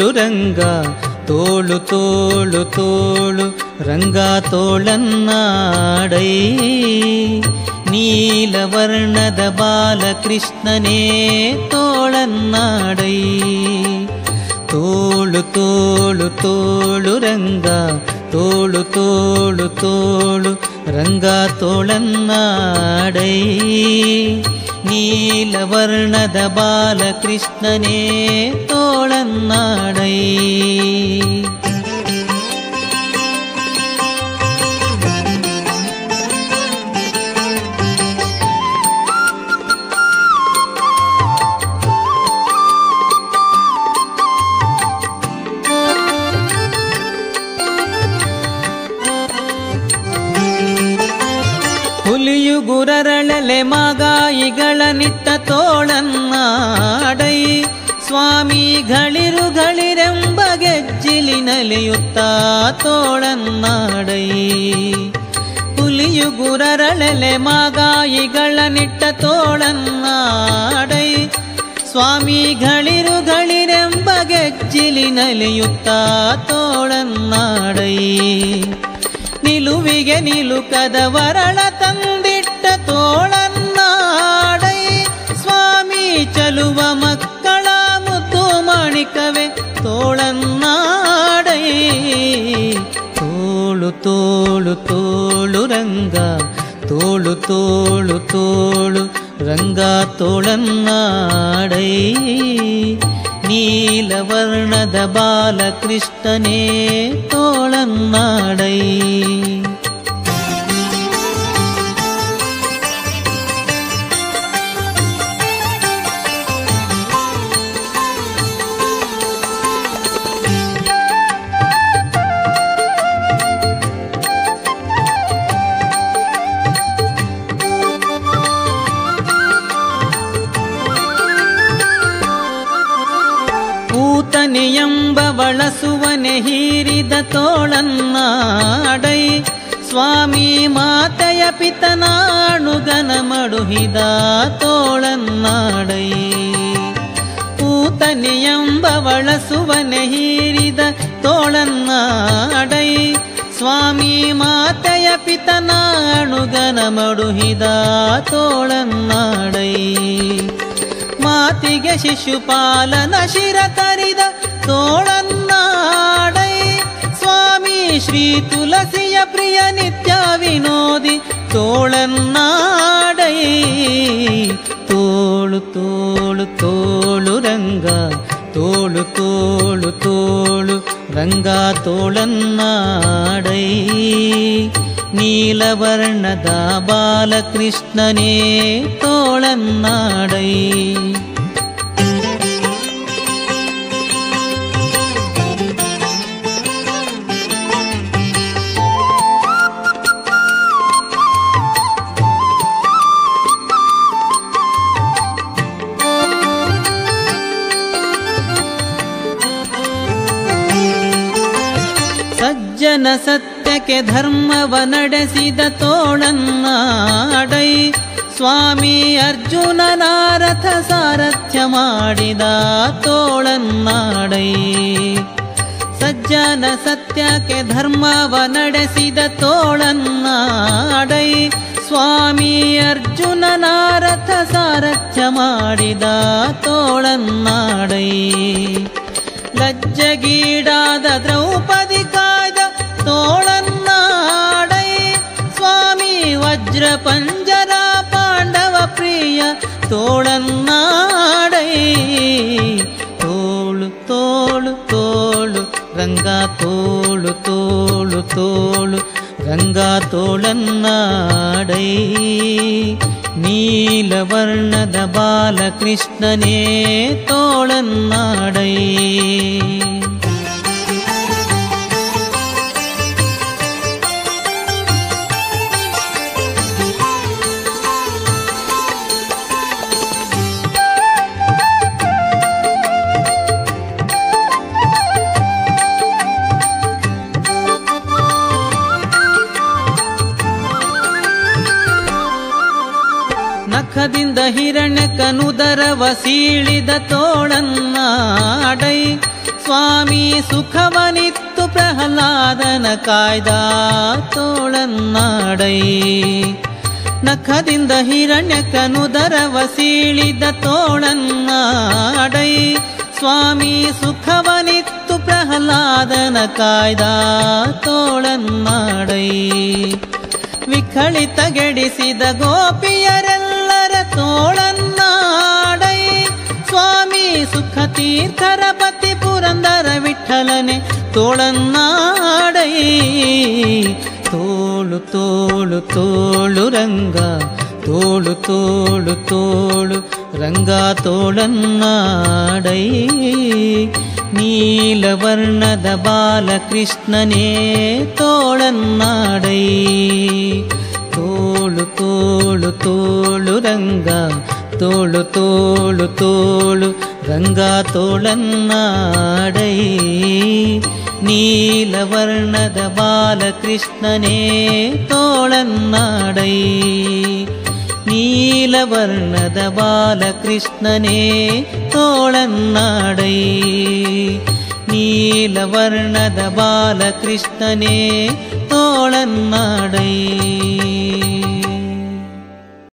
ತೋಳು ರಂಗ ತೋಳು ತೋಳು ತೋಳು ರಂಗ ತೋಳನ್ನಾಡೈ ನೀಲವರ್ಣದ ಬಾಲಕೃಷ್ಣನೇ ತೋಳನ್ನಾಡೈ ತೋಳು ತೋಳು ತೋಳು ರಂಗ ತೋಳು ತೋಳು ತೋಳು ರಂಗ ತೋಳನ್ನಾಡೈ ನೀಲವರ್ಣದ ಬಾಲಕೃಷ್ಣನೇ ತೋಳನ್ನಾಡೈ ಹುಲಿಯು ಗುರರಳಲೆ ಮಾಗಾಯಿಗಳ ನಿತ್ತ ತೋಳನ್ನಾಡೈ ಸ್ವಾಮಿಗಳಿರುಗಳಿರೆಂಬ ಗೆಜ್ಜಿಲಿನಲಿಯುತ್ತ ತೋಳನ್ನಾಡೈ ಹುಲಿಯು ಗುರರಳಲೆ ಮಾಗಾಯಿಗಳ ನಿಟ್ಟ ತೋಳನ್ನಾಡೈ ಸ್ವಾಮಿಗಳಿರುಗಳಿರೆಂಬ ಗೆಜ್ಜಿಲಿನಲಿಯುತ್ತ ತೋಳನ್ನಾಡೈ ನಿಲುವಿಗೆ ನಿಲುಕದ ವರಳ ತಂದಿಟ್ಟ ತೋಳನ್ನಾಡೈ ಸ್ವಾಮಿ ಚಲುವ ಮಕ್ಕಳ ಮುದ್ದು ಮಾಣಿಕವೇ ತೋಳನ್ನಾಡೈ ತೋಳು ತೋಳು ತೋಳು ರಂಗ ತೋಳು ತೋಳು ತೋಳು ರಂಗ ತೋಳನ್ನಾಡೈ ನೀಲವರ್ಣದ ಬಾಲಕೃಷ್ಣನೇ ತೋಳನ್ನಾಡೈ ಎಂಬ ಬಳಸುವನೆ ಹೀರಿದ ತೋಳನ್ನಾಡೈ ಸ್ವಾಮಿ ಮಾತೆಯ ಪಿತನಾಣುಗನ ಮಡುಹಿದ ತೋಳನ್ನಾಡೈ ಪೂತನೆ ಎಂಬ ಬಳಸುವನೆ ಹೀರಿದ ತೋಳನ್ನಾಡೈ ಸ್ವಾಮಿ ಮಾತೆಯ ಪಿತನಾಣುಗನ ಮಡುಹಿದ ತೋಳನ್ನಾಡೈ ಮಾತಿಗೆ ಶಿಶುಪಾಲನ ಶಿರ ತರಿದ ತೋಳನ್ನಾಡೈ ಸ್ವಾಮಿ ಶ್ರೀ ತುಳಸಿಯ ಪ್ರಿಯ ನಿತ್ಯ ವಿನೋದಿ ತೋಳನ್ನಾಡೈ ತೋಳು ತೋಳು ತೋಳು ರಂಗ ತೋಳು ತೋಳು ತೋಳು ರಂಗ ತೋಳನ್ನಾಡೈ ನೀಲವರ್ಣದ ಬಾಲಕೃಷ್ಣನೇ ತೋಳನ್ನಾಡೈ ಸಜ್ಜನ ಸತ್ಯಕ್ಕೆ ಧರ್ಮವ ನಡೆಸಿದ ತೋಳನ್ನಾಡೈ ಸ್ವಾಮಿ ಅರ್ಜುನನ ರಥ ಸಾರಥ್ಯ ಮಾಡಿದ ತೋಳನ್ನಾಡೈ ಸಜ್ಜನ ಸತ್ಯಕ್ಕೆ ಧರ್ಮವ ನಡೆಸಿದ ತೋಳನ್ನಾಡೈ ಸ್ವಾಮಿ ಅರ್ಜುನನ ರಥ ಸಾರಥ್ಯ ಮಾಡಿದ ತೋಳನ್ನಾಡೈ ಲಜ್ಜಗೀಡಾದ ದ್ರೌಪದಿ ಕಾಯ್ದ ತೋಳನ್ನಾಡೈ ಸ್ವಾಮಿ ವಜ್ರ ಪಂಜರ ಪಾಂಡವ ಪ್ರಿಯ ತೋಳನ್ನಾಡೈ ತೋಳು ತೋಳು ತೋಳು ರಂಗ ತೋಳು ತೋಳು ತೋಳು ರಂಗ ತೋಳನ್ನಾಡೈ ನೀಲವರ್ಣದ ಬಾಲಕೃಷ್ಣನೇ ತೋಳನ್ನಾಡೈ ನಖದಿಂದ ಹಿರಣ್ಯಕನುದರವ ಸೀಳಿದ ತೋಳನ್ನಾಡೈ ಸ್ವಾಮಿ ಸುಖವನಿತ್ತು ಪ್ರಹ್ಲಾದನ ಕಾಯ್ದ ತೋಳನ್ನಾಡೈ ನಖದಿಂದ ಹಿರಣ್ಯಕನುದರವ ಸೀಳಿದ ತೋಳನ್ನಾಡೈ ಸ್ವಾಮಿ ಸುಖವನಿತ್ತು ಪ್ರಹ್ಲಾದನ ಕಾಯ್ದ ತೋಳನ್ನಾಡೈ ವಿಖಳಿತಗೆಡಿಸಿದ ಗೋಪಿಯರೆಲ್ಲರ ತೋಳನ್ನಾಡೈ ಸ್ವಾಮಿ ಸುಖ ತೀರ್ಥರ ಪತಿ ಪುರಂದರ ವಿಠಲನೆ ತೋಳನ್ನಾಡೈ ತೋಳು ತೋಳು ತೋಳು ರಂಗ ತೋಳು ತೋಳು ತೋಳು ರಂಗ ತೋಳನ್ನಾಡೈ ನೀಲವರ್ಣದ ಬಾಲಕೃಷ್ಣನೇ ತೋಳನ್ನಾಡೈ ತೋಳು ತೋಳು ತೋಳು ರಂಗ ತೋಳು ತೋಳು ತೋಳು ರಂಗ ತೋಳನ್ನಾಡೈ ನೀಲವರ್ಣದ ಬಾಲಕೃಷ್ಣನೇ ತೋಳನ್ನಾಡೈ ನೀಲವರ್ಣದ ಬಾಲಕೃಷ್ಣನೇ ತೋಳನ್ನಾಡೈ ನೀಲವರ್ಣದ ಬಾಲಕೃಷ್ಣನೇ ತೋಳನ್ನಾಡೈ